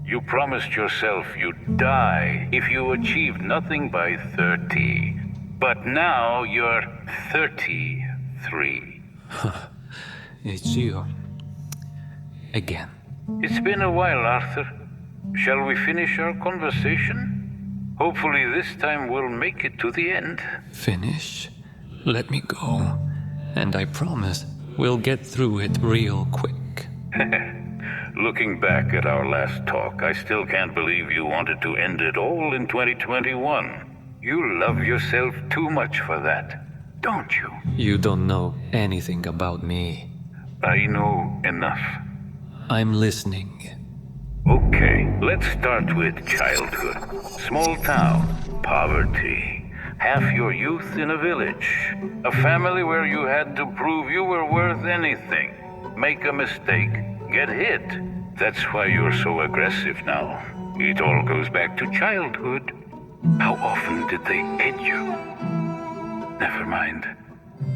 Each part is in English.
You promised yourself you'd die if you achieved nothing by 30. But now you're 33. It's you. Again. It's been a while, Arthur. Shall we finish our conversation? Hopefully this time we'll make it to the end. Finish? Let me go. And I promise we'll get through it real quick. Looking back at our last talk, I still can't believe you wanted to end it all in 2021. You love yourself too much for that, don't you? You don't know anything about me. I know enough. I'm listening. Okay, let's start with childhood. Small town, poverty, half your youth in a village. A family where you had to prove you were worth anything. Make a mistake, get hit. That's why you're so aggressive now. It all goes back to childhood. How often did they hit you? Never mind.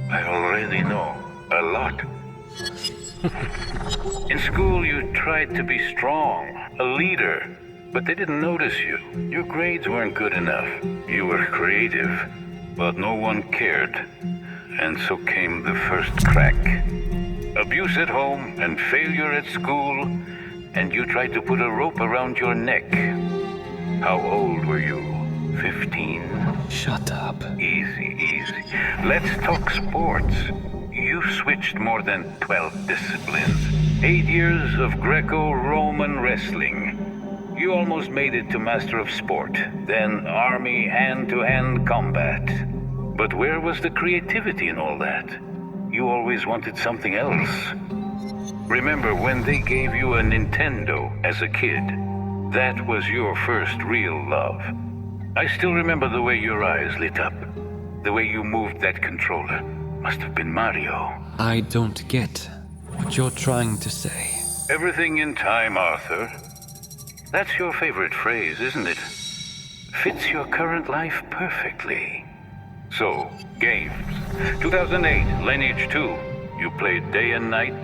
I already know a lot. In school, you tried to be strong, a leader, but they didn't notice you. Your grades weren't good enough. You were creative, but no one cared. And so came the first crack. Abuse at home and failure at school, and you tried to put a rope around your neck. How old were you? 15? Shut up. Easy. Let's talk sports. You switched more than 12 disciplines. 8 years of Greco-Roman wrestling. You almost made it to Master of Sport. Then Army hand-to-hand combat. But where was the creativity in all that? You always wanted something else. Remember when they gave you a Nintendo as a kid? That was your first real love. I still remember the way your eyes lit up. The way you moved that controller. Must have been Mario. I don't get what you're trying to say. Everything in time, Arthur. That's your favorite phrase, isn't it? Fits your current life perfectly. So, games. 2008, Lineage 2. You played day and night.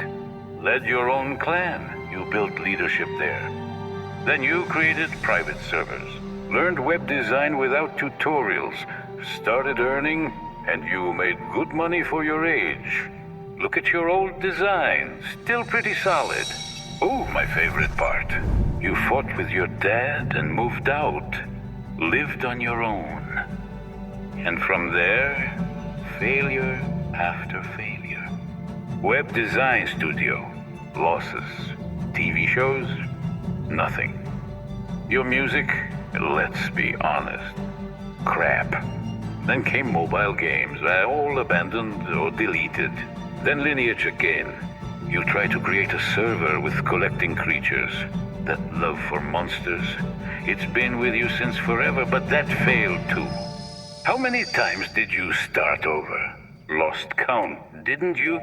Led your own clan. You built leadership there. Then you created private servers. Learned web design without tutorials. Started earning, and you made good money for your age. Look at your old design. Still pretty solid. Oh, my favorite part. You fought with your dad and moved out. Lived on your own. And from there, failure after failure. Web design studio. Losses. TV shows. Nothing. Your music, let's be honest, crap. Then came mobile games, all abandoned or deleted. Then Lineage again. You tried to create a server with collecting creatures. That love for monsters. It's been with you since forever, but that failed too. How many times did you start over? Lost count, didn't you?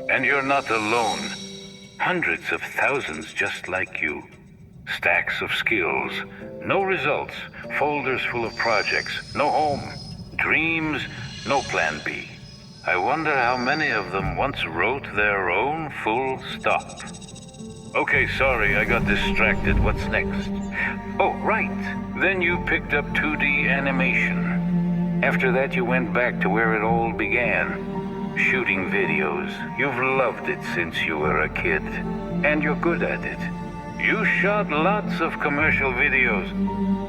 And you're not alone. Hundreds of thousands just like you. Stacks of skills, no results, folders full of projects, no home, dreams, no plan B. I wonder how many of them once wrote their own full stop. Okay, sorry, I got distracted. What's next? Oh, right. Then you picked up 2D animation. After that, you went back to where it all began. Shooting videos. You've loved it since you were a kid. And you're good at it. You shot lots of commercial videos.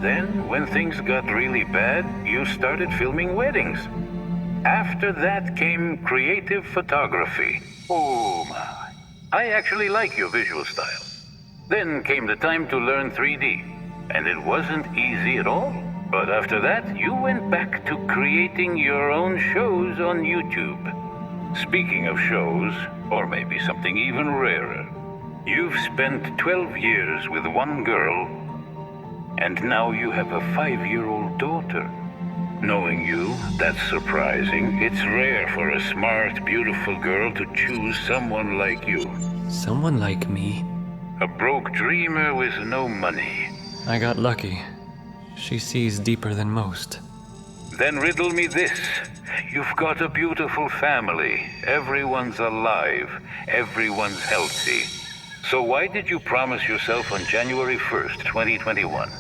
Then, when things got really bad, you started filming weddings. After that came creative photography. Oh my. I actually like your visual style. Then came the time to learn 3D. And it wasn't easy at all. But after that, you went back to creating your own shows on YouTube. Speaking of shows, or maybe something even rarer, you've spent 12 years with one girl, and now you have a 5-year-old daughter. Knowing you, that's surprising. It's rare for a smart, beautiful girl to choose someone like you. Someone like me? A broke dreamer with no money. I got lucky. She sees deeper than most. Then riddle me this. You've got a beautiful family. Everyone's alive. Everyone's healthy. So why did you promise yourself on January 1st, 2021,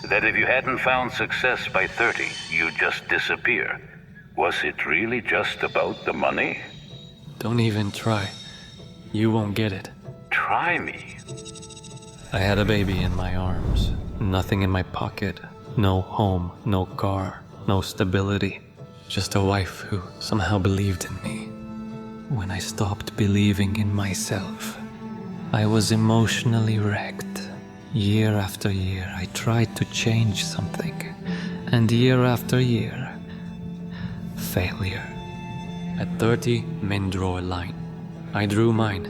that if you hadn't found success by 30, you'd just disappear? Was it really just about the money? Don't even try. You won't get it. Try me. I had a baby in my arms. Nothing in my pocket. No home, no car, no stability. Just a wife who somehow believed in me. When I stopped believing in myself, I was emotionally wrecked. Year after year, I tried to change something. And year after year, failure. At 30, men draw a line. I drew mine.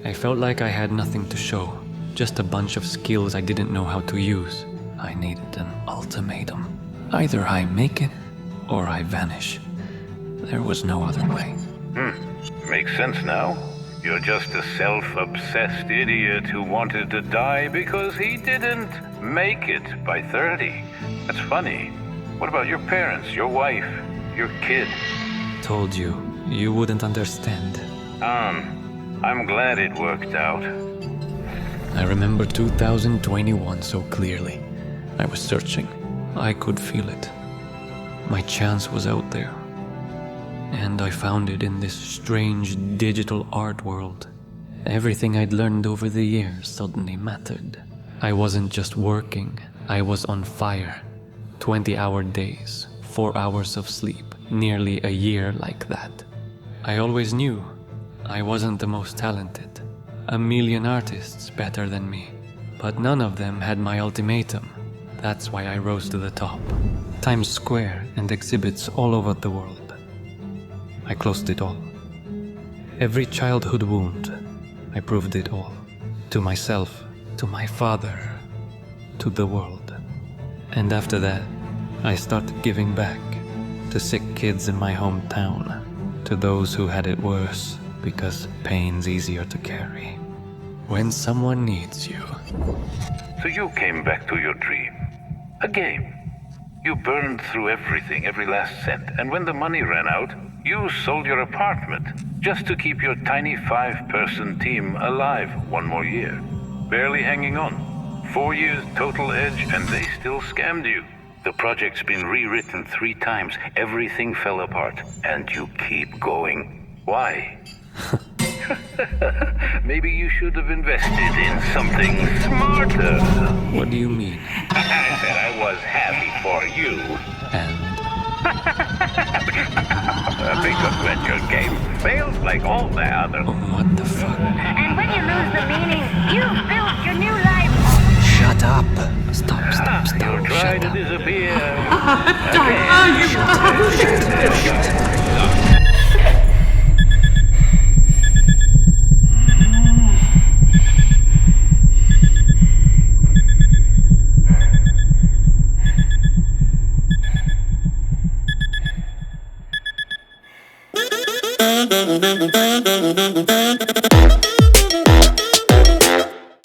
I felt like I had nothing to show. Just a bunch of skills I didn't know how to use. I needed an ultimatum. Either I make it, or I vanish. There was no other way. Makes sense now. You're just a self-obsessed idiot who wanted to die because he didn't make it by 30. That's funny. What about your parents, your wife, your kid? Told you, you wouldn't understand. I'm glad it worked out. I remember 2021 so clearly. I was searching. I could feel it. My chance was out there. And I found it in this strange digital art world. Everything I'd learned over the years suddenly mattered. I wasn't just working, I was on fire. 20-hour days, 4 hours of sleep, nearly a year like that. I always knew I wasn't the most talented. A million artists better than me. But none of them had my ultimatum. That's why I rose to the top. Times Square and exhibits all over the world. I closed it all. Every childhood wound, I proved it all. To myself, to my father, to the world. And after that, I started giving back to sick kids in my hometown, to those who had it worse, because pain's easier to carry. When someone needs you. So you came back to your dream. A game. You burned through everything, every last cent, and when the money ran out, you sold your apartment just to keep your tiny 5-person team alive one more year. Barely hanging on. 4 years total edge, and they still scammed you. The project's been rewritten 3 times. Everything fell apart, and you keep going. Why? Maybe you should have invested in something smarter. What do you mean? I said I was happy for you. And? Because when your game fails like all the others. Oh, what the fuck? And when you lose the meaning, you've built your new life. Shut up! Stop, You try shut to up. disappear. Again.